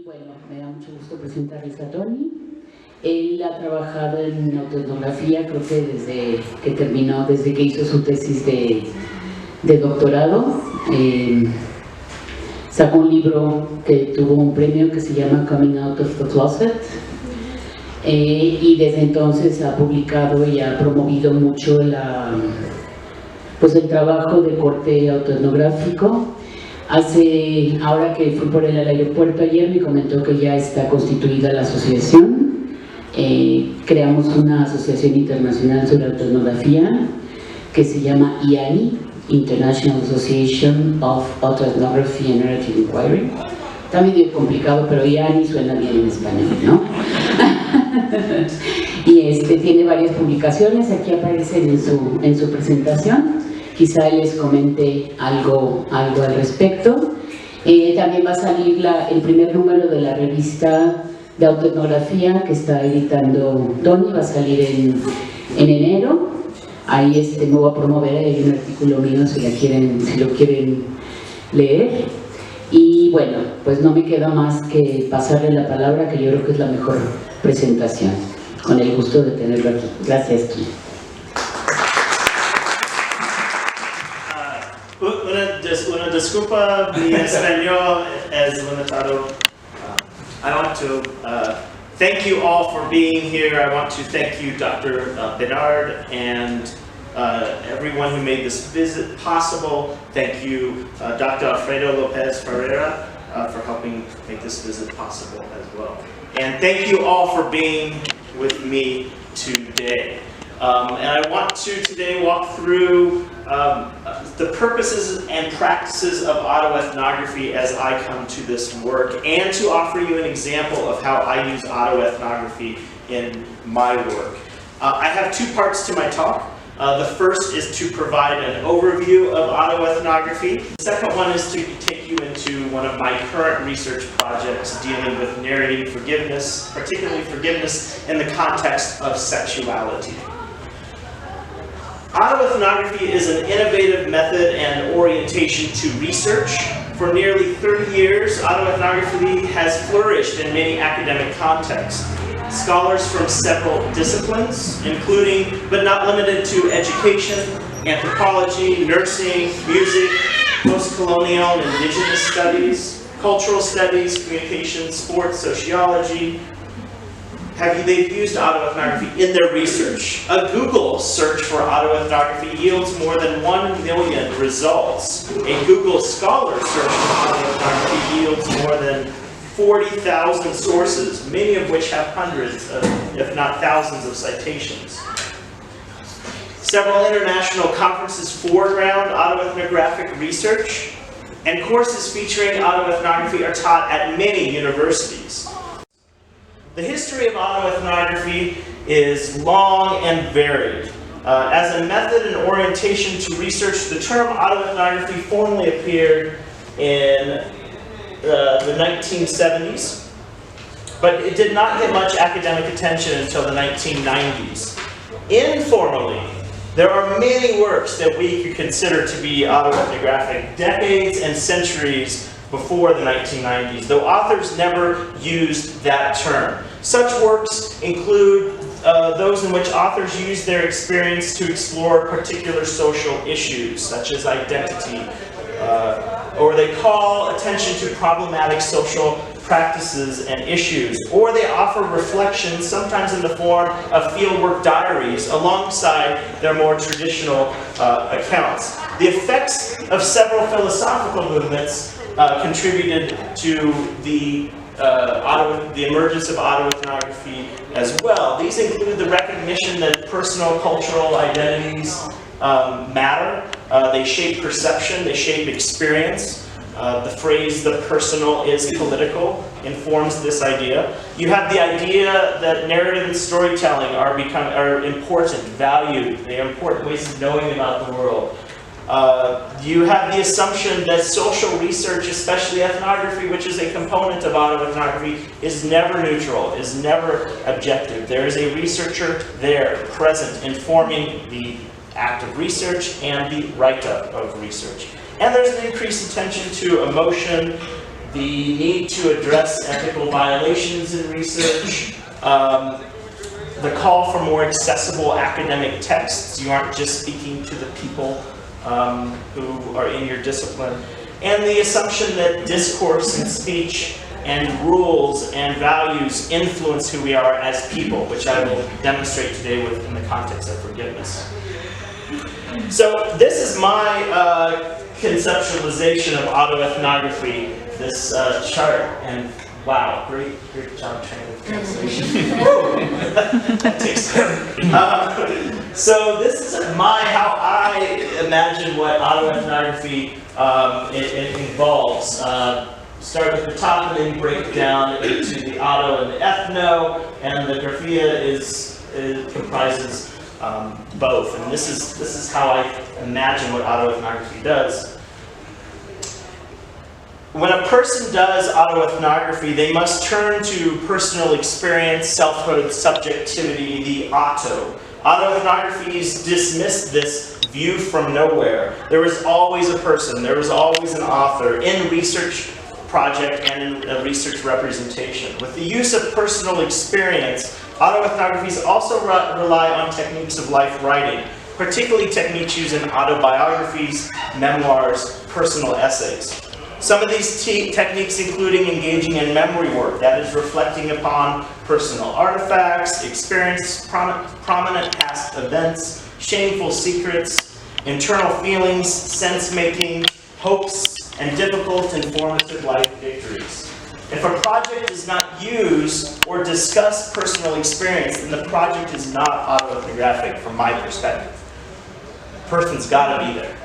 Y bueno, me da mucho gusto presentarles a Tony. Él ha trabajado en autoetnografía, creo que desde que hizo su tesis de doctorado. Sacó un libro que tuvo un premio que se llama Coming Out of the Closet. Y desde entonces ha publicado y ha promovido mucho el trabajo de corte autoetnográfico. Ahora que fui por él al aeropuerto ayer, me comentó que ya está constituida la asociación. Creamos una asociación internacional sobre autoetnografía que se llama IANI, International Association of Autoethnography and Narrative Inquiry. Está medio complicado, pero IANI suena bien en español, ¿no? Y tiene varias publicaciones, aquí aparecen en su presentación. Quizá les comente algo al respecto. También va a salir el primer número de la revista de autoetnografía que está editando Tony, va a salir en enero. Ahí me voy a promover, hay un artículo mío si lo quieren leer. Y bueno, pues no me queda más que pasarle la palabra, que yo creo que es la mejor presentación. Con el gusto de tenerlo aquí. Gracias, Tony. Una disculpa, mi español es limitado. I want to thank you all for being here. I want to thank you, Dr. Bernard, and everyone who made this visit possible. Thank you, Dr. Alfredo Lopez Ferreira, for helping make this visit possible as well. And thank you all for being with me today. And I want to today walk through the purposes and practices of autoethnography as I come to this work, and to offer you an example of how I use autoethnography in my work. I have two parts to my talk. The first is to provide an overview of autoethnography. The second one is to take you into one of my current research projects dealing with narrating forgiveness, particularly forgiveness in the context of sexuality. Autoethnography is an innovative method and orientation to research. For nearly 30 years, autoethnography has flourished in many academic contexts. Scholars from several disciplines, including but not limited to education, anthropology, nursing, music, post-colonial and indigenous studies, cultural studies, communications, sports, sociology, they've used autoethnography in their research. A Google search for autoethnography yields more than 1 million results. A Google Scholar search for autoethnography yields more than 40,000 sources, many of which have hundreds, if not thousands, of citations. Several international conferences foreground autoethnographic research, and courses featuring autoethnography are taught at many universities. The history of autoethnography is long and varied. As a method and orientation to research, the term autoethnography formally appeared in the 1970s, but it did not get much academic attention until the 1990s. Informally, there are many works that we could consider to be autoethnographic, decades and centuries before the 1990s, though authors never used that term. Such works include those in which authors use their experience to explore particular social issues, such as identity, or they call attention to problematic social practices and issues, or they offer reflections, sometimes in the form of fieldwork diaries, alongside their more traditional accounts. The effects of several philosophical movements contributed to the emergence of autoethnography as well. These include the recognition that personal cultural identities matter. They shape perception, they shape experience. The phrase, the personal is political, informs this idea. You have the idea that narrative and storytelling are important, valued. They are important ways of knowing about the world. You have the assumption that social research, especially ethnography, which is a component of autoethnography, is never neutral, is never objective. There is a researcher there, present, informing the act of research and the write-up of research. And there's an increased attention to emotion, the need to address ethical violations in research, the call for more accessible academic texts. You aren't just speaking to the people who are in your discipline. And the assumption that discourse and speech and rules and values influence who we are as people, which I will demonstrate today in the context of forgiveness. So this is my conceptualization of autoethnography, this chart, and wow, great job training with translation. That takes time. So this is how I imagine what autoethnography it involves. Start at the top and then break it down into the auto and the ethno, and the graphia comprises both. And this is how I imagine what autoethnography does. When a person does autoethnography, they must turn to personal experience, selfhood, subjectivity, the auto. Autoethnographies dismiss this view from nowhere. There was always a person, there was always an author in research project and in a research representation. With the use of personal experience, autoethnographies also rely on techniques of life writing, particularly techniques used in autobiographies, memoirs, personal essays. Some of these techniques including engaging in memory work, that is reflecting upon personal artifacts, experience, prominent past events, shameful secrets, internal feelings, sense-making, hopes, and difficult and formative life victories. If a project does not use or discuss personal experience, then the project is not autoethnographic from my perspective. The person's got to be there.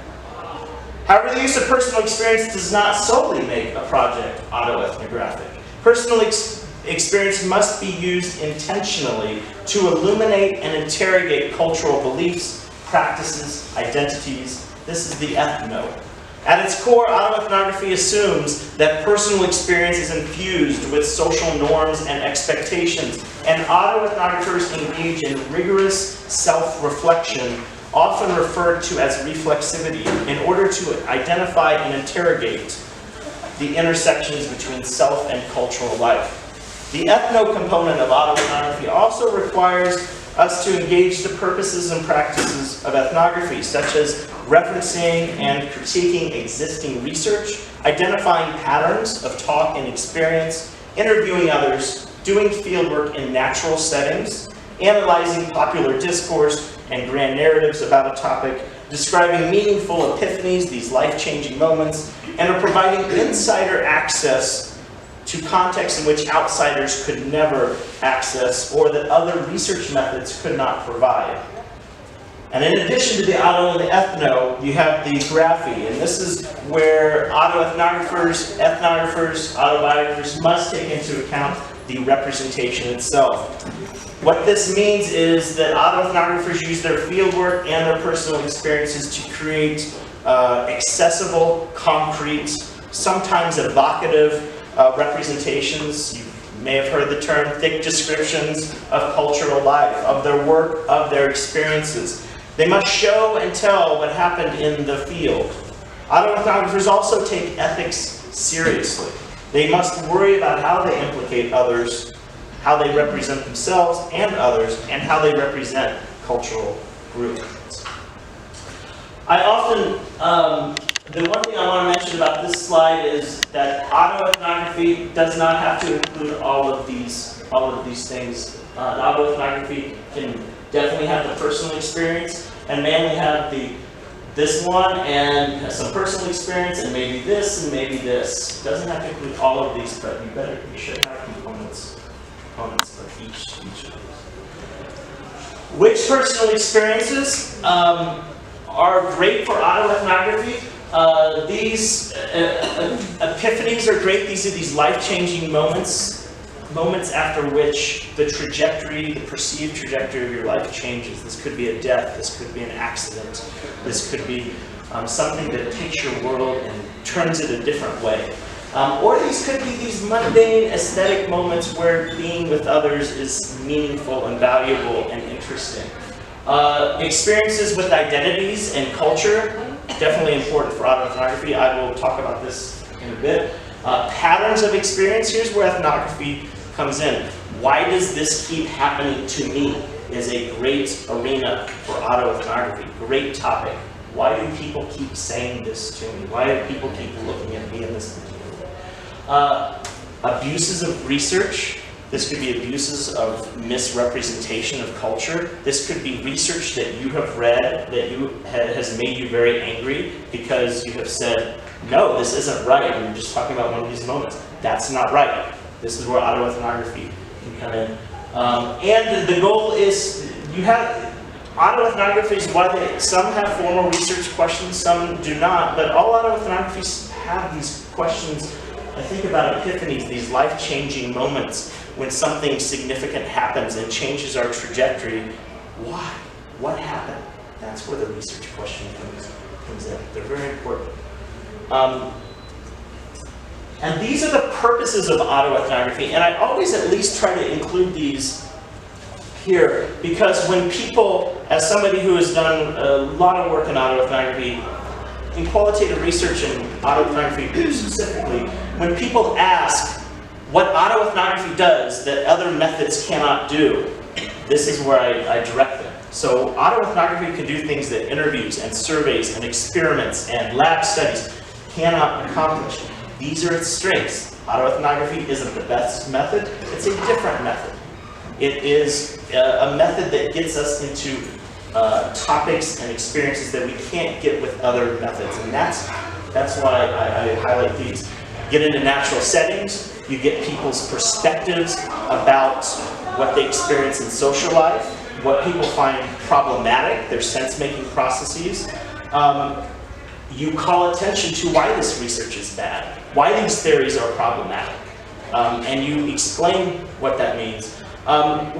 However, the use of personal experience does not solely make a project autoethnographic. Personal experience must be used intentionally to illuminate and interrogate cultural beliefs, practices, identities. This is the ethno. At its core, autoethnography assumes that personal experience is infused with social norms and expectations, and autoethnographers engage in rigorous self-reflection, often referred to as reflexivity, in order to identify and interrogate the intersections between self and cultural life. The ethno component of autoethnography also requires us to engage the purposes and practices of ethnography, such as referencing and critiquing existing research, identifying patterns of talk and experience, interviewing others, doing fieldwork in natural settings, analyzing popular discourse and grand narratives about a topic, describing meaningful epiphanies, these life-changing moments, and are providing insider access to contexts in which outsiders could never access or that other research methods could not provide. And in addition to the auto and the ethno, you have the graphy, and this is where autoethnographers, ethnographers, autobiographers must take into account the representation itself. What this means is that autoethnographers use their fieldwork and their personal experiences to create accessible, concrete, sometimes evocative representations. You may have heard the term thick descriptions of cultural life, of their work, of their experiences. They must show and tell what happened in the field. Autoethnographers also take ethics seriously. They must worry about how they implicate others, how they represent themselves and others, and how they represent cultural groups. I often, the one thing I want to mention about this slide is that autoethnography does not have to include all of these things. Autoethnography can definitely have the personal experience, and may only have this one and some personal experience, and maybe this, and maybe this. It doesn't have to include all of these, but you should have components of each of these. Which personal experiences are great for autoethnography? These epiphanies are great. These are these life-changing moments after which the perceived trajectory of your life changes. This could be a death, this could be an accident, this could be something that takes your world and turns it a different way. Or these could be these mundane aesthetic moments where being with others is meaningful and valuable and interesting. Experiences with identities and culture, definitely important for autoethnography. I will talk about this in a bit. Patterns of experience, here's where ethnography comes in. Why does this keep happening to me is a great arena for autoethnography, great topic. Why do people keep saying this to me? Why do people keep looking at me in this particular way? Abuses of research. This could be abuses of misrepresentation of culture. This could be research that you have read that has made you very angry because you have said, no, this isn't right. And you're just talking about one of these moments. That's not right. This is where autoethnography can come in. And the goal is, you have, autoethnography is why some have formal research questions, some do not, but all autoethnographies have these questions. I think about epiphanies, these life-changing moments when something significant happens and changes our trajectory. Why? What happened? That's where the research question comes in. They're very important. And these are the purposes of autoethnography, and I always at least try to include these here, because when people, as somebody who has done a lot of work in autoethnography, in qualitative research and autoethnography specifically, when people ask what autoethnography does that other methods cannot do, this is where I direct them. So autoethnography can do things that interviews and surveys and experiments and lab studies cannot accomplish. These are its strengths. Autoethnography isn't the best method, it's a different method. It is a method that gets us into topics and experiences that we can't get with other methods, and that's why I highlight these. Get into natural settings, you get people's perspectives about what they experience in social life, what people find problematic, their sense-making processes. You call attention to why this research is bad, why these theories are problematic, and you explain what that means.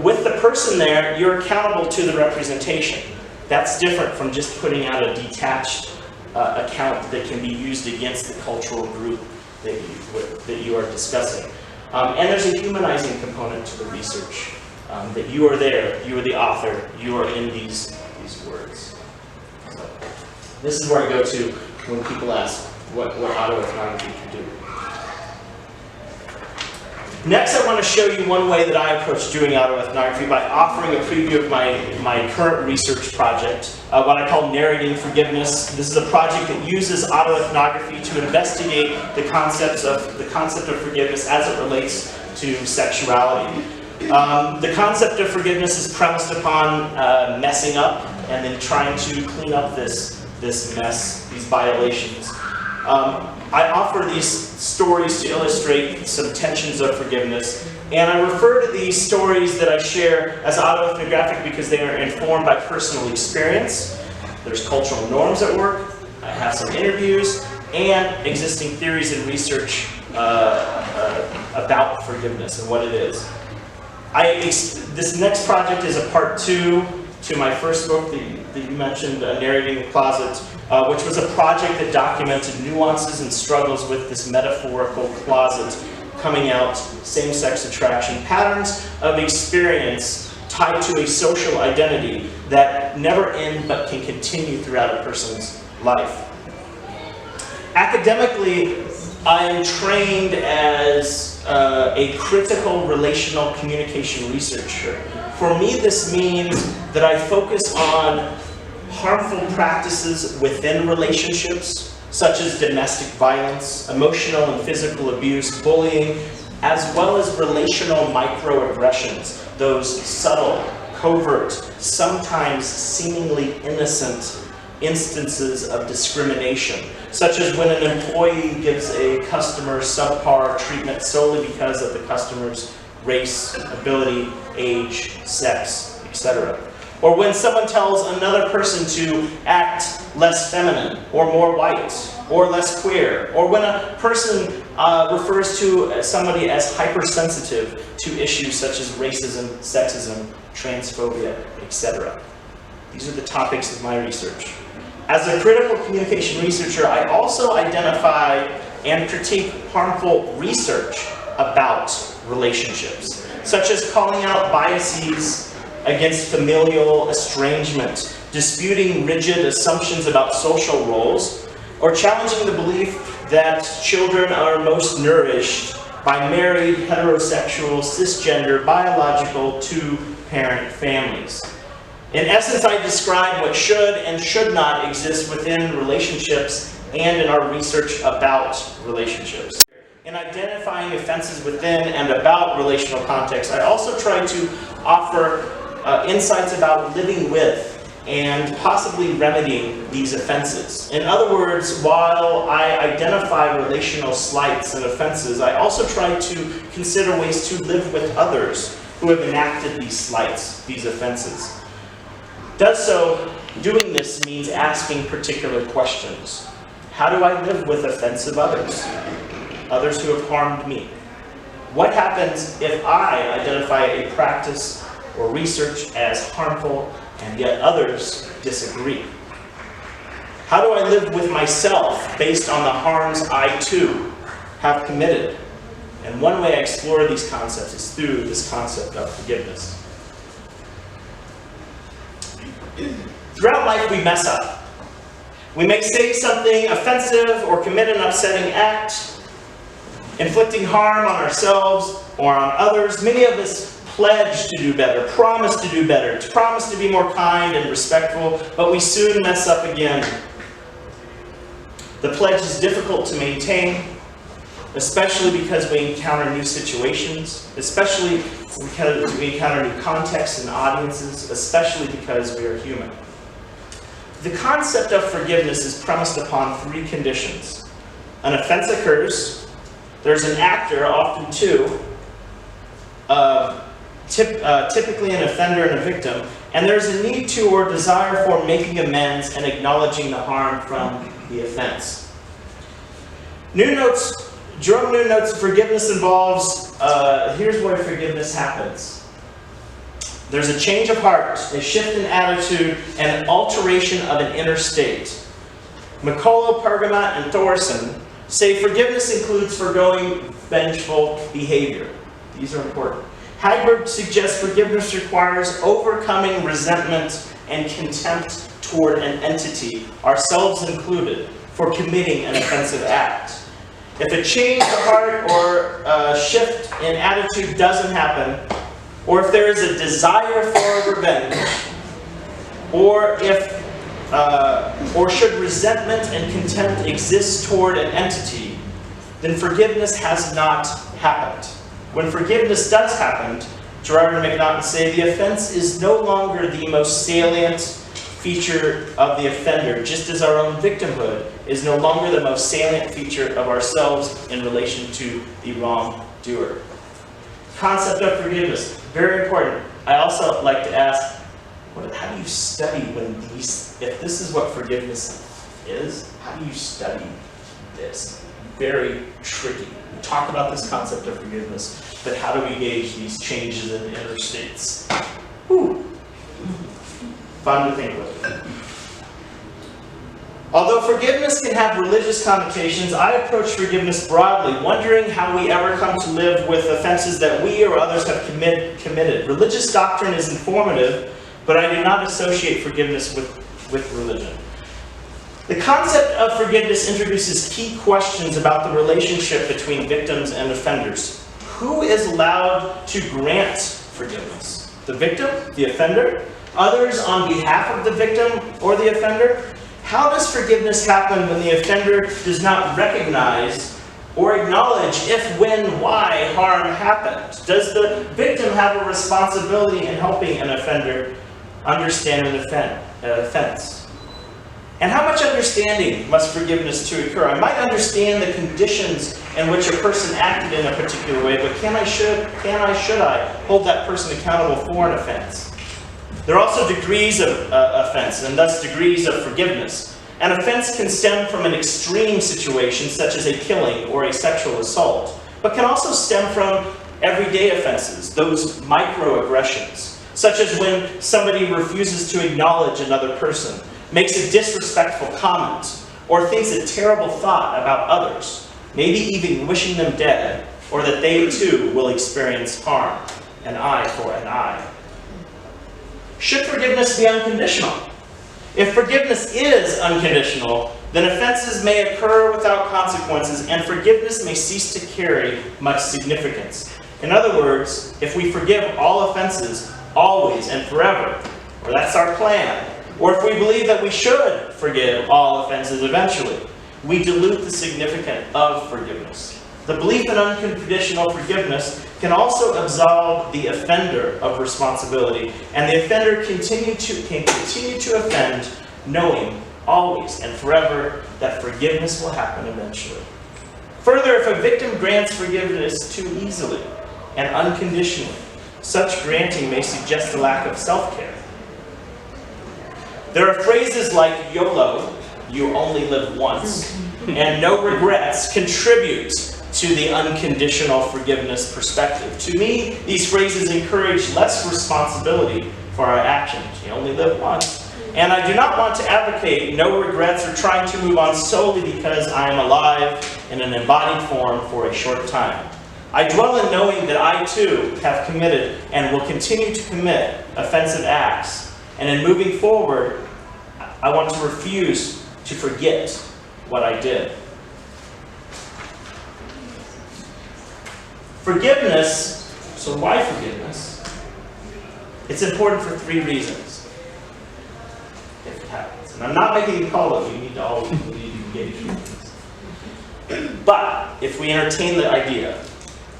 With the person there, you're accountable to the representation. That's different from just putting out a detached account that can be used against the cultural group that you are discussing. And there's a humanizing component to the research, that you are there, you are the author, you are in these words. So, this is where I go to when people ask what autoethnography can do. Next, I want to show you one way that I approach doing autoethnography by offering a preview of my current research project, what I call Narrating Forgiveness. This is a project that uses autoethnography to investigate the concept of forgiveness as it relates to sexuality. The concept of forgiveness is premised upon messing up and then trying to clean up this mess, these violations. I offer these stories to illustrate some tensions of forgiveness, and I refer to these stories that I share as autoethnographic because they are informed by personal experience. There's cultural norms at work, I have some interviews, and existing theories and research about forgiveness and what it is. This next project is a part 2 to my first book that you mentioned, Narrating the Closet, which was a project that documented nuances and struggles with this metaphorical closet coming out, same-sex attraction, patterns of experience tied to a social identity that never end but can continue throughout a person's life. Academically, I am trained as a critical relational communication researcher. For me, this means that I focus on harmful practices within relationships, such as domestic violence, emotional and physical abuse, bullying, as well as relational microaggressions, those subtle, covert, sometimes seemingly innocent instances of discrimination, such as when an employee gives a customer subpar treatment solely because of the customer's race, ability, age, sex, etc. Or when someone tells another person to act less feminine, or more white, or less queer, or when a person refers to somebody as hypersensitive to issues such as racism, sexism, transphobia, etc. These are the topics of my research. As a critical communication researcher, I also identify and critique harmful research about relationships, such as calling out biases against familial estrangement, disputing rigid assumptions about social roles, or challenging the belief that children are most nourished by married, heterosexual, cisgender, biological, two-parent families. In essence, I describe what should and should not exist within relationships and in our research about relationships. In identifying offenses within and about relational context, I also try to offer insights about living with and possibly remedying these offenses. In other words, while I identify relational slights and offenses, I also try to consider ways to live with others who have enacted these slights, these offenses. Doing this means asking particular questions. How do I live with offensive others? Others who have harmed me? What happens if I identify a practice or research as harmful and yet others disagree? How do I live with myself based on the harms I too have committed? And one way I explore these concepts is through this concept of forgiveness. Throughout life we mess up. We may say something offensive or commit an upsetting act, inflicting harm on ourselves or on others. Many of us pledge to do better, promise to do better, promise to be more kind and respectful, but we soon mess up again. The pledge is difficult to maintain, especially because we encounter new situations, especially because we encounter new contexts and audiences, especially because we are human. The concept of forgiveness is premised upon three conditions. An offense occurs, there's an actor, often two, typically an offender and a victim, and there's a need to or desire for making amends and acknowledging the harm from the offense. Jerome New notes forgiveness involves, here's where forgiveness happens. There's a change of heart, a shift in attitude, and an alteration of an inner state. McCullough, Pergamat, and Thorson say forgiveness includes forgoing vengeful behavior. These are important. Hagberg suggests forgiveness requires overcoming resentment and contempt toward an entity, ourselves included, for committing an offensive act. If a change of heart or a shift in attitude doesn't happen, or if there is a desire for revenge, or should resentment and contempt exist toward an entity, then forgiveness has not happened. When forgiveness does happen, Gerard and McNaughton say the offense is no longer the most salient feature of the offender, just as our own victimhood is no longer the most salient feature of ourselves in relation to the wrongdoer. Concept of forgiveness, very important. I also like to ask, how do you study if this is what forgiveness is, how do you study this? Very tricky. We talk about this concept of forgiveness, but how do we gauge these changes in inner states? Whew. Fun to think about. Although forgiveness can have religious connotations, I approach forgiveness broadly, wondering how we ever come to live with offenses that we or others have committed. Religious doctrine is informative, but I do not associate forgiveness with religion. The concept of forgiveness introduces key questions about the relationship between victims and offenders. Who is allowed to grant forgiveness? The victim? The offender? Others on behalf of the victim or the offender? How does forgiveness happen when the offender does not recognize or acknowledge if, when, why harm happened? Does the victim have a responsibility in helping an offender understand an offense? And how much understanding must forgiveness to occur? I might understand the conditions in which a person acted in a particular way, but should I hold that person accountable for an offense? There are also degrees of offense, and thus degrees of forgiveness. An offense can stem from an extreme situation, such as a killing or a sexual assault, but can also stem from everyday offenses, those microaggressions, such as when somebody refuses to acknowledge another person, makes a disrespectful comment, or thinks a terrible thought about others, maybe even wishing them dead, or that they too will experience harm, an eye for an eye. Should forgiveness be unconditional? If forgiveness is unconditional, then offenses may occur without consequences, and forgiveness may cease to carry much significance. In other words, if we forgive all offenses, always and forever, or that's our plan, or if we believe that we should forgive all offenses eventually, we dilute the significance of forgiveness. The belief in unconditional forgiveness can also absolve the offender of responsibility, and the offender can continue to offend, knowing always and forever that forgiveness will happen eventually. Further, if a victim grants forgiveness too easily and unconditionally, such granting may suggest a lack of self-care. There are phrases like YOLO, you only live once, and no regrets contribute to the unconditional forgiveness perspective. To me, these phrases encourage less responsibility for our actions. You only live once. And I do not want to advocate no regrets or trying to move on solely because I am alive in an embodied form for a short time. I dwell in knowing that I too have committed and will continue to commit offensive acts. And in moving forward, I want to refuse to forget what I did. Forgiveness, so why forgiveness? It's important for 3 reasons. If it happens. And I'm not making a call that you need to always engage with this. But if we entertain the idea,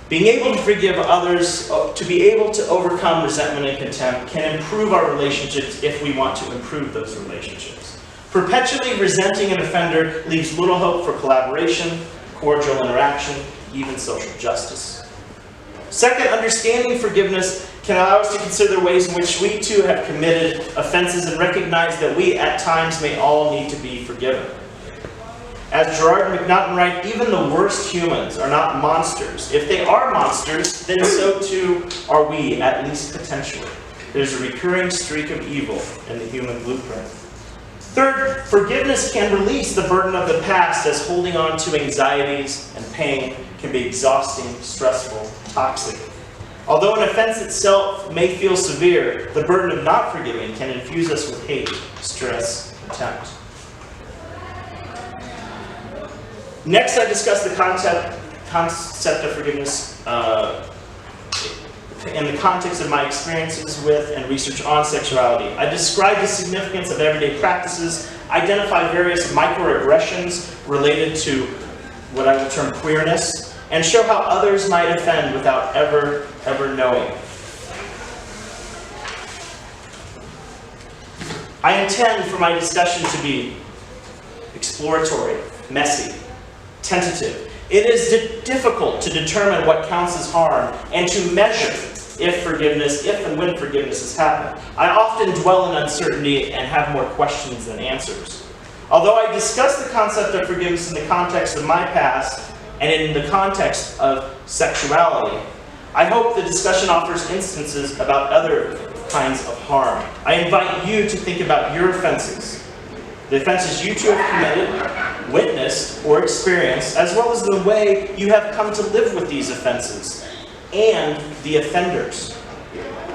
being able to forgive others, to be able to overcome resentment and contempt can improve our relationships if we want to improve those relationships. Perpetually resenting an offender leaves little hope for collaboration, cordial interaction, even social justice. Second, understanding forgiveness can allow us to consider ways in which we too have committed offenses and recognize that we at times may all need to be forgiven. As Gerard McNaughton writes, even the worst humans are not monsters. If they are monsters, then so too are we, at least potentially. There's a recurring streak of evil in the human blueprint. Third, forgiveness can release the burden of the past, as holding on to anxieties and pain can be exhausting, stressful, toxic. Although an offense itself may feel severe, the burden of not forgiving can infuse us with hate, stress, contempt. Next, I discuss the concept of forgiveness in the context of my experiences with and research on sexuality. I describe the significance of everyday practices, identify various microaggressions related to what I will term queerness, and show how others might offend without ever knowing. I intend for my discussion to be exploratory, messy, tentative. It is difficult to determine what counts as harm and to measure if and when forgiveness has happened. I often dwell in uncertainty and have more questions than answers. Although I discuss the concept of forgiveness in the context of my past and in the context of sexuality, I hope the discussion offers instances about other kinds of harm. I invite you to think about your offenses, the offenses you too have committed, witnessed, or experienced, as well as the way you have come to live with these offenses, and the offenders.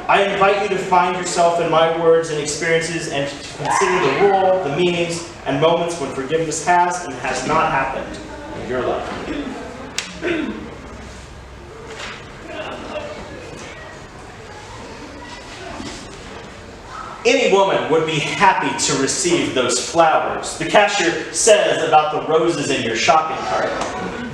I invite you to find yourself in my words and experiences and to consider the role, the meanings, and moments when forgiveness has and has not happened in your life. Any woman would be happy to receive those flowers the cashier says about the roses in your shopping cart.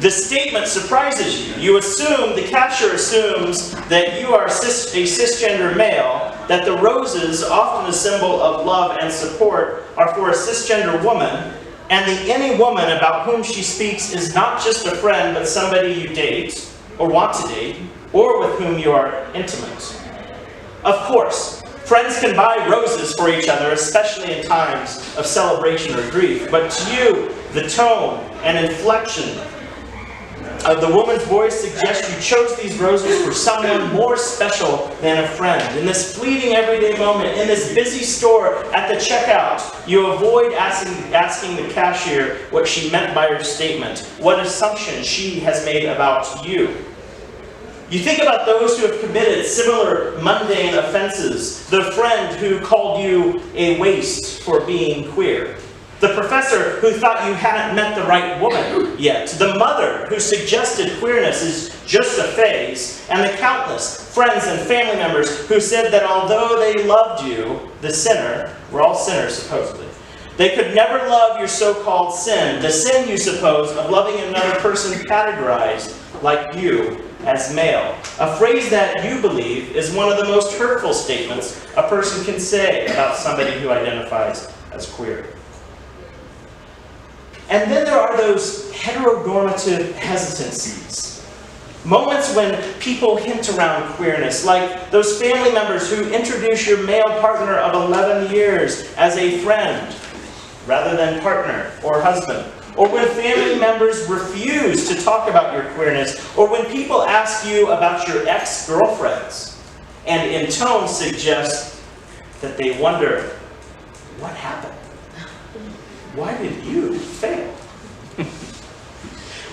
The statement surprises you. The cashier assumes that you are a cisgender male, that the roses, often a symbol of love and support, are for a cisgender woman, and the any woman about whom she speaks is not just a friend, but somebody you date, or want to date, or with whom you are intimate. Of course, friends can buy roses for each other, especially in times of celebration or grief, but to you, the tone and inflection of the woman's voice suggests you chose these roses for someone more special than a friend. In this fleeting everyday moment, in this busy store at the checkout, you avoid asking the cashier what she meant by her statement, what assumption she has made about you. You think about those who have committed similar mundane offenses, the friend who called you a waste for being queer, The professor who thought you hadn't met the right woman yet, the mother who suggested queerness is just a phase, and the countless friends and family members who said that although they loved you, the sinner, we're all sinners supposedly, they could never love your so-called sin, the sin you suppose of loving another person categorized like you as male, a phrase that you believe is one of the most hurtful statements a person can say about somebody who identifies as queer. And then there are those heteronormative hesitancies. Moments when people hint around queerness, like those family members who introduce your male partner of 11 years as a friend rather than partner or husband. Or when family members refuse to talk about your queerness. Or when people ask you about your ex-girlfriends and in tone suggest that they wonder, what happened? Why did you fail?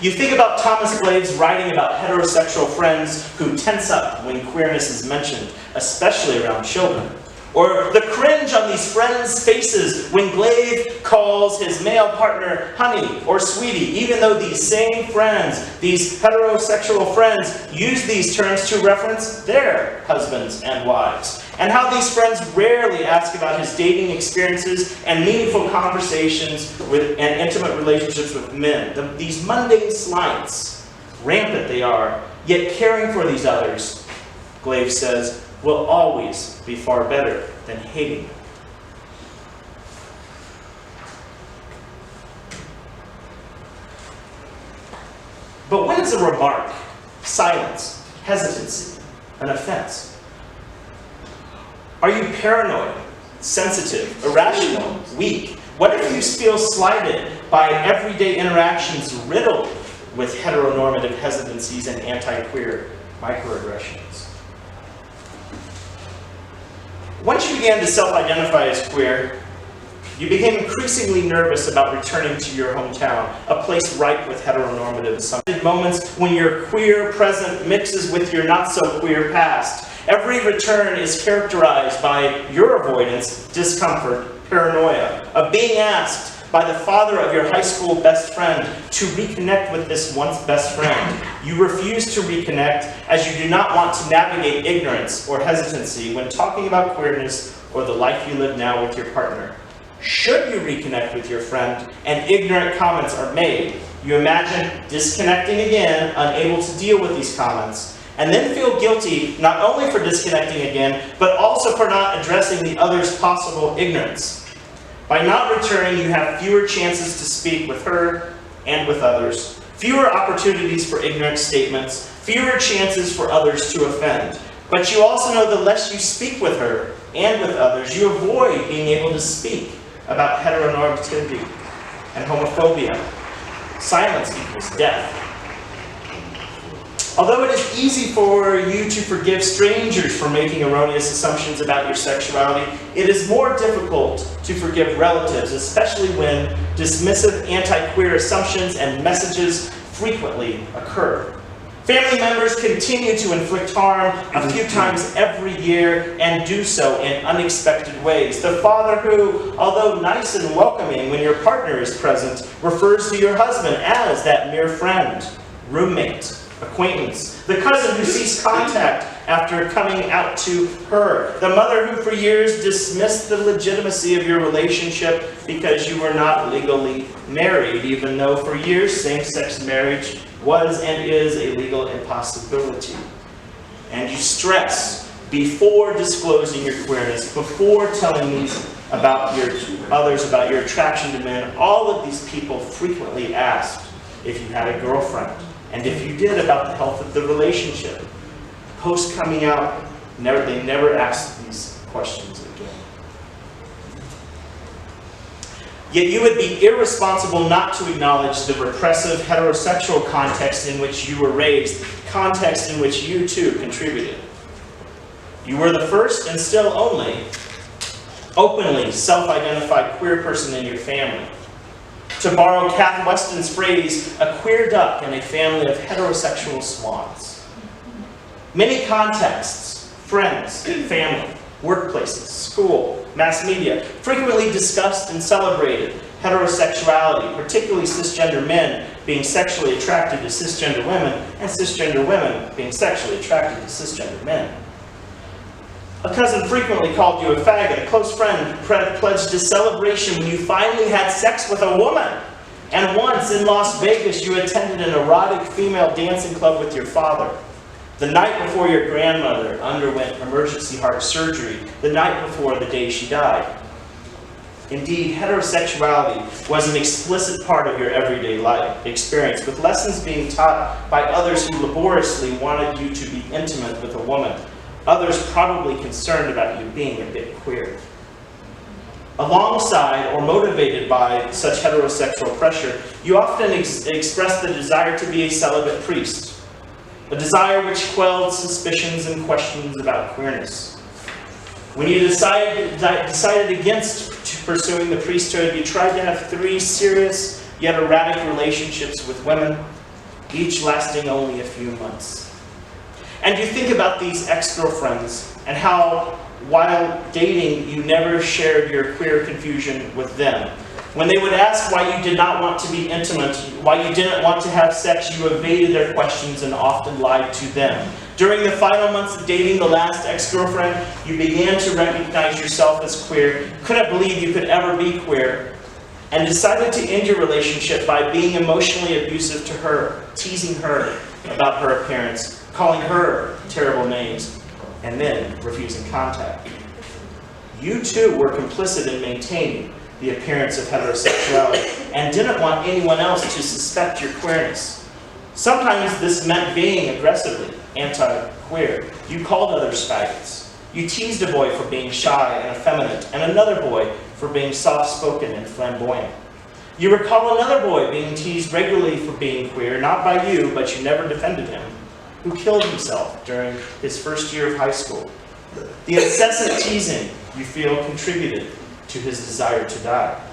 You think about Thomas Glave's writing about heterosexual friends who tense up when queerness is mentioned, especially around children. Or the cringe on these friends' faces when Glave calls his male partner honey or sweetie, even though these same friends, these heterosexual friends, use these terms to reference their husbands and wives. And how these friends rarely ask about his dating experiences and meaningful conversations with and intimate relationships with men. These mundane slights, rampant they are, yet caring for these others, Glave says, will always be far better than hating them. But when is a remark, silence, hesitancy, an offense? Are you paranoid, sensitive, irrational, weak? What if you feel slighted by everyday interactions riddled with heteronormative hesitancies and anti-queer microaggressions? Once you began to self-identify as queer, you became increasingly nervous about returning to your hometown, a place ripe with heteronormative assumptions. Moments when your queer present mixes with your not-so-queer past. Every return is characterized by your avoidance, discomfort, paranoia, of being asked by the father of your high school best friend to reconnect with this once best friend. You refuse to reconnect as you do not want to navigate ignorance or hesitancy when talking about queerness or the life you live now with your partner. Should you reconnect with your friend and ignorant comments are made, you imagine disconnecting again, unable to deal with these comments, and then feel guilty not only for disconnecting again, but also for not addressing the other's possible ignorance. By not returning, you have fewer chances to speak with her and with others, fewer opportunities for ignorant statements, fewer chances for others to offend. But you also know the less you speak with her and with others, you avoid being able to speak about heteronormativity and homophobia. Silence equals death. Although it is easy for you to forgive strangers for making erroneous assumptions about your sexuality, it is more difficult to forgive relatives, especially when dismissive anti-queer assumptions and messages frequently occur. Family members continue to inflict harm a few times every year and do so in unexpected ways. The father who, although nice and welcoming when your partner is present, refers to your husband as that mere friend, roommate, acquaintance. The cousin who ceased contact after coming out to her. The mother who for years dismissed the legitimacy of your relationship because you were not legally married, even though for years same-sex marriage was and is a legal impossibility. And you stress before disclosing your queerness, before telling others about your attraction to men. All of these people frequently asked if you had a girlfriend, and if you did, about the health of the relationship. Post coming out, they never asked these questions again. Yet you would be irresponsible not to acknowledge the repressive heterosexual context in which you were raised, context in which you too contributed. You were the first and still only openly self-identified queer person in your family. To borrow Kath Weston's phrase, a queer duck in a family of heterosexual swans. Many contexts, friends, family, workplaces, school, mass media, frequently discussed and celebrated, heterosexuality, particularly cisgender men being sexually attracted to cisgender women, and cisgender women being sexually attracted to cisgender men. A cousin frequently called you a faggot. A close friend pledged a celebration when you finally had sex with a woman. And once in Las Vegas, you attended an erotic female dancing club with your father. The night before your grandmother underwent emergency heart surgery, the night before the day she died. Indeed, heterosexuality was an explicit part of your everyday life experience, with lessons being taught by others who laboriously wanted you to be intimate with a woman, others probably concerned about you being a bit queer. Alongside or motivated by such heterosexual pressure, you often expressed the desire to be a celibate priest, a desire which quelled suspicions and questions about queerness. When you decided against pursuing the priesthood, you tried to have 3 serious yet erratic relationships with women, each lasting only a few months. And you think about these ex-girlfriends and how, while dating, you never shared your queer confusion with them. When they would ask why you did not want to be intimate, why you didn't want to have sex, you evaded their questions and often lied to them. During the final months of dating the last ex-girlfriend, you began to recognize yourself as queer, couldn't believe you could ever be queer, and decided to end your relationship by being emotionally abusive to her, teasing her about her appearance, calling her terrible names, and then refusing contact. You too were complicit in maintaining the appearance of heterosexuality and didn't want anyone else to suspect your queerness. Sometimes this meant being aggressively anti-queer. You called others faggots. You teased a boy for being shy and effeminate, and another boy for being soft-spoken and flamboyant. You recall another boy being teased regularly for being queer, not by you, but you never defended him, who killed himself during his first year of high school. The incessant teasing, you feel, contributed to his desire to die.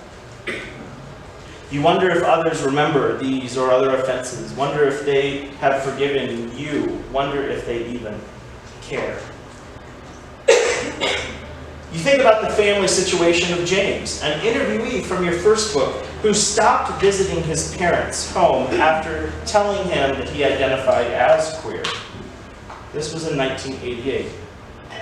You wonder if others remember these or other offenses, wonder if they have forgiven you, wonder if they even care. You think about the family situation of James, an interviewee from your first book, who stopped visiting his parents' home after telling him that he identified as queer. This was in 1988.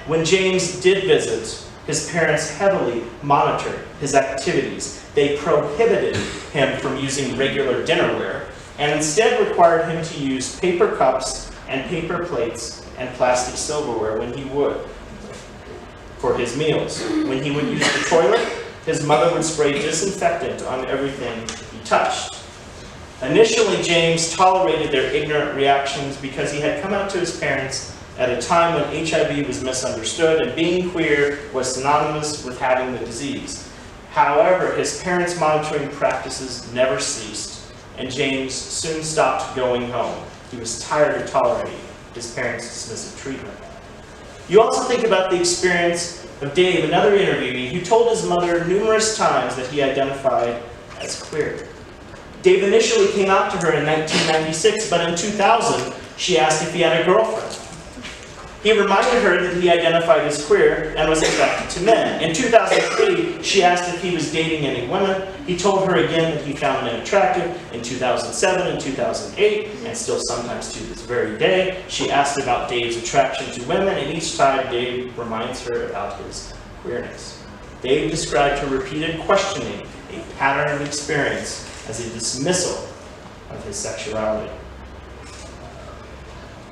When James did visit, his parents heavily monitored his activities. They prohibited him from using regular dinnerware and instead required him to use paper cups and paper plates and plastic silverware when he would for his meals. When he would use the toilet, his mother would spray disinfectant on everything he touched. Initially, James tolerated their ignorant reactions because he had come out to his parents at a time when HIV was misunderstood and being queer was synonymous with having the disease. However, his parents' monitoring practices never ceased, and James soon stopped going home. He was tired of tolerating his parents' dismissive treatment. You also think about the experience of Dave, another interviewee, who told his mother numerous times that he identified as queer. Dave initially came out to her in 1996, but in 2000, she asked if he had a girlfriend. He reminded her that he identified as queer and was attracted to men. In 2003, she asked if he was dating any women. He told her again that he found men attractive. In 2007 and 2008, and still sometimes to this very day, she asked about Dave's attraction to women, and each time Dave reminds her about his queerness. Dave described her repeated questioning, a pattern of experience, as a dismissal of his sexuality.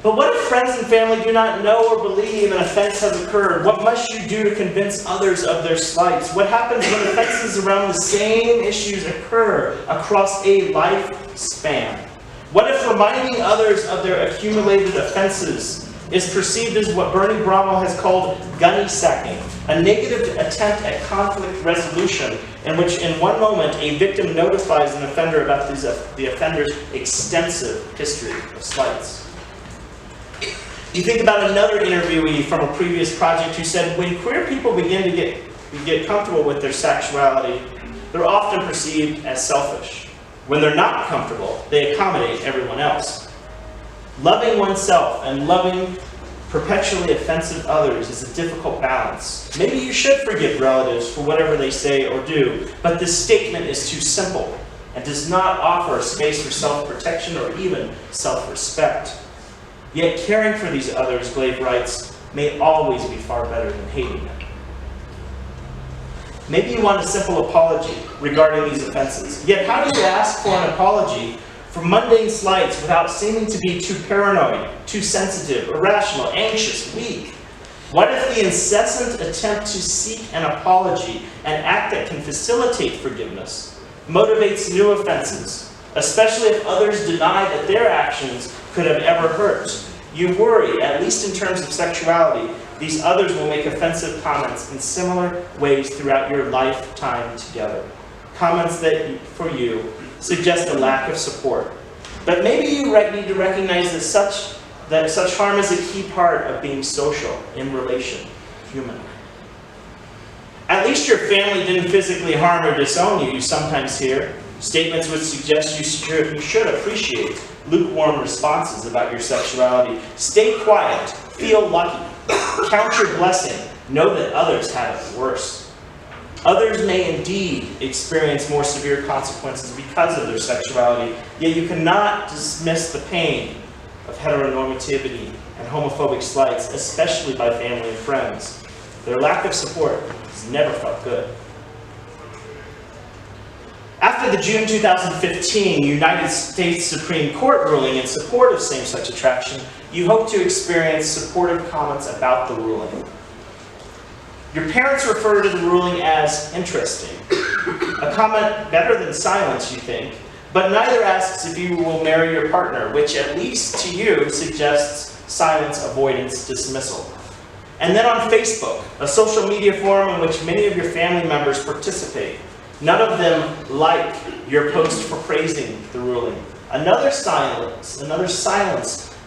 But what if friends and family do not know or believe an offense has occurred? What must you do to convince others of their slights? What happens when offenses around the same issues occur across a lifespan? What if reminding others of their accumulated offenses is perceived as what Bernie Bramwell has called gunny sacking, a negative attempt at conflict resolution in which in one moment a victim notifies an offender about the offender's extensive history of slights? You think about another interviewee from a previous project who said, when queer people begin to get comfortable with their sexuality, they're often perceived as selfish. When they're not comfortable, they accommodate everyone else. Loving oneself and loving perpetually offensive others is a difficult balance. Maybe you should forgive relatives for whatever they say or do, but this statement is too simple and does not offer a space for self-protection or even self-respect. Yet caring for these others, Glave writes, may always be far better than hating them. Maybe you want a simple apology regarding these offenses. Yet how do you ask for an apology for mundane slights without seeming to be too paranoid, too sensitive, irrational, anxious, weak? What if the incessant attempt to seek an apology, an act that can facilitate forgiveness, motivates new offenses, especially if others deny that their actions could have ever hurt? You worry, at least in terms of sexuality, these others will make offensive comments in similar ways throughout your lifetime together. Comments that, for you, suggest a lack of support. But maybe you need to recognize that such harm is a key part of being social, in relation, human. At least your family didn't physically harm or disown you, you sometimes hear. Statements which suggest you should appreciate lukewarm responses about your sexuality. Stay quiet, feel lucky, count your blessing, know that others have it worse. Others may indeed experience more severe consequences because of their sexuality, yet you cannot dismiss the pain of heteronormativity and homophobic slights, especially by family and friends. Their lack of support has never felt good. After the June 2015 United States Supreme Court ruling in support of same-sex attraction, you hope to experience supportive comments about the ruling. Your parents refer to the ruling as interesting. A comment better than silence, you think, but neither asks if you will marry your partner, which at least to you suggests silence, avoidance, dismissal. And then on Facebook, a social media forum in which many of your family members participate. None of them like your post for praising the ruling. Another silence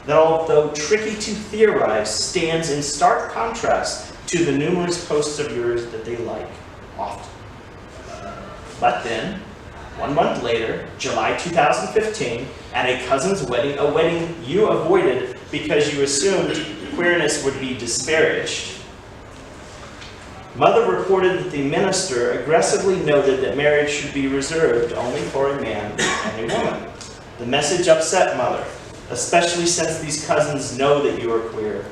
that, although tricky to theorize, stands in stark contrast to the numerous posts of yours that they like often. But then, 1 month later, July 2015, at a cousin's wedding, a wedding you avoided because you assumed queerness would be disparaged, Mother reported that the minister aggressively noted that marriage should be reserved only for a man and a woman. The message upset Mother, especially since these cousins know that you are queer,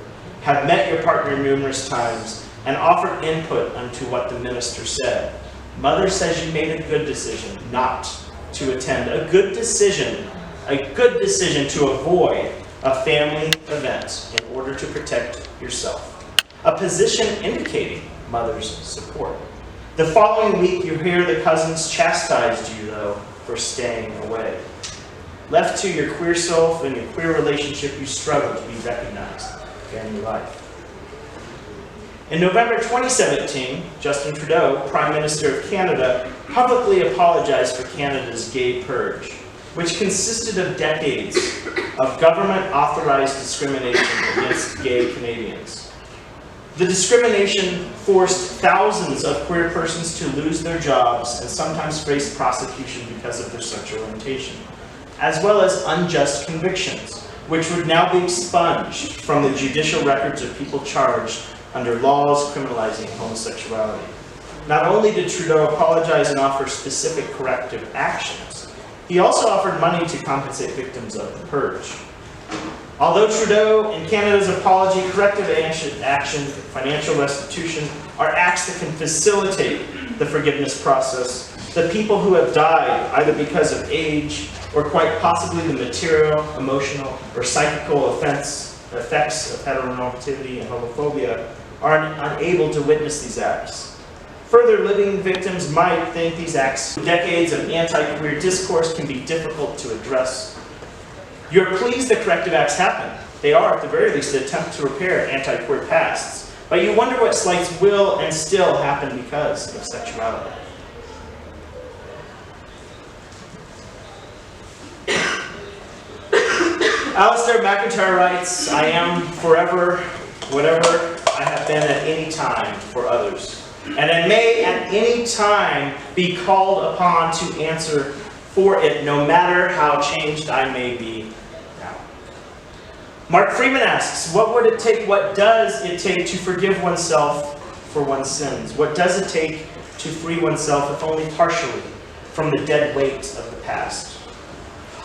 have met your partner numerous times, and offered input onto what the minister said. Mother says you made a good decision not to attend. A good decision to avoid a family event in order to protect yourself. A position indicating Mother's support. The following week, you hear the cousins chastised you, though, for staying away. Left to your queer self and your queer relationship, you struggle to be recognized in your life. In November 2017, Justin Trudeau, Prime Minister of Canada, publicly apologized for Canada's gay purge, which consisted of decades of government-authorized discrimination against gay Canadians. The discrimination forced thousands of queer persons to lose their jobs and sometimes face prosecution because of their sexual orientation, as well as unjust convictions, which would now be expunged from the judicial records of people charged under laws criminalizing homosexuality. Not only did Trudeau apologize and offer specific corrective actions, he also offered money to compensate victims of the purge. Although Trudeau and Canada's apology, corrective action, financial restitution are acts that can facilitate the forgiveness process, the people who have died either because of age or quite possibly the material, emotional, or psychical effects of heteronormativity and homophobia are unable to witness these acts. Further, living victims might think these acts, decades of anti-queer discourse, can be difficult to address. You're pleased that corrective acts happen. They are, at the very least, an attempt to repair anti-queer pasts. But you wonder what slights will and still happen because of sexuality. Alistair McIntyre writes, I am forever whatever I have been at any time for others. And I may at any time be called upon to answer for it, no matter how changed I may be now. Mark Freeman asks, what does it take to forgive oneself for one's sins? What does it take to free oneself, if only partially, from the dead weight of the past?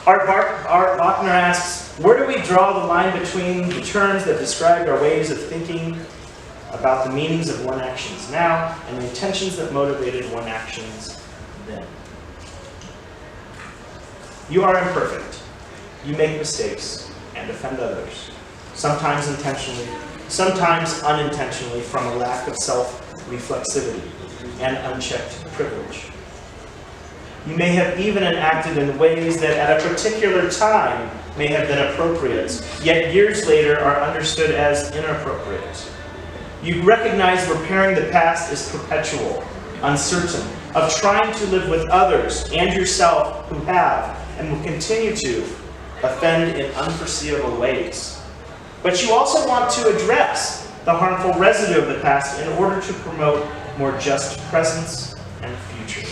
Art Bachner asks, where do we draw the line between the terms that describe our ways of thinking about the meanings of one's actions now and the intentions that motivated one's actions then? You are imperfect. You make mistakes and offend others, sometimes intentionally, sometimes unintentionally, from a lack of self-reflexivity and unchecked privilege. You may have even acted in ways that at a particular time may have been appropriate, yet years later are understood as inappropriate. You recognize repairing the past is perpetual, uncertain, of trying to live with others and yourself who have and will continue to offend in unforeseeable ways. But you also want to address the harmful residue of the past in order to promote more just presence and future.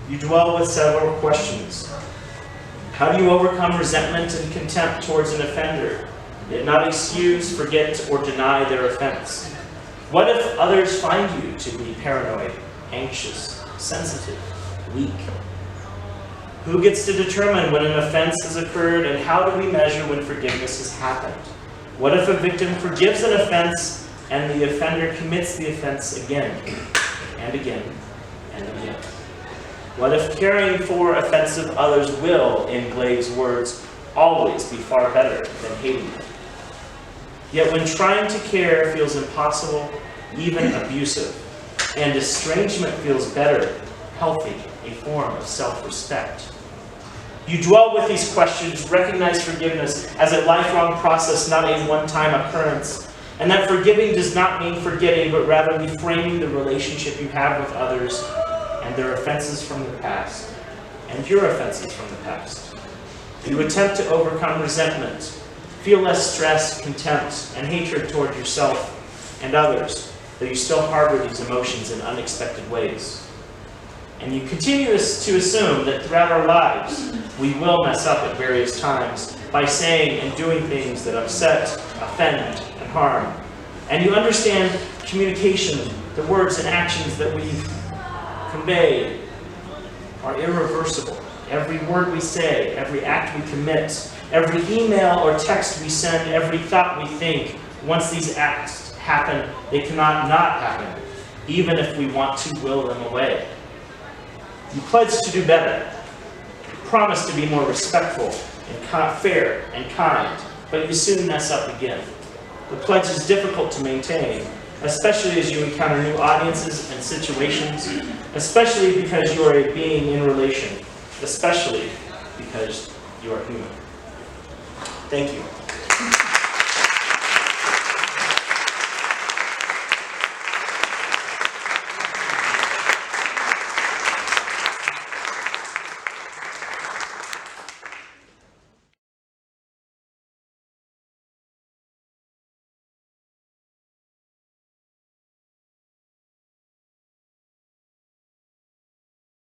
You dwell with several questions. How do you overcome resentment and contempt towards an offender, yet not excuse, forget, or deny their offense? What if others find you to be paranoid, anxious, sensitive, weak? Who gets to determine when an offense has occurred, and how do we measure when forgiveness has happened? What if a victim forgives an offense and the offender commits the offense again and again and again? What if caring for offensive others will, in Glave's words, always be far better than hating them? Yet when trying to care feels impossible, even abusive, and estrangement feels better, healthy, a form of self-respect. You dwell with these questions, recognize forgiveness as a lifelong process, not a one-time occurrence, and that forgiving does not mean forgetting, but rather reframing the relationship you have with others and their offenses from the past, and your offenses from the past. You attempt to overcome resentment, feel less stress, contempt, and hatred toward yourself and others, though you still harbor these emotions in unexpected ways. And you continue to assume that throughout our lives, we will mess up at various times by saying and doing things that upset, offend, and harm. And you understand communication, the words and actions that we convey are irreversible. Every word we say, every act we commit, every email or text we send, every thought we think, once these acts happen, they cannot not happen, even if we want to will them away. You pledge to do better. You promise to be more respectful and fair and kind, but you soon mess up again. The pledge is difficult to maintain, especially as you encounter new audiences and situations, especially because you are a being in relation, especially because you are human. Thank you.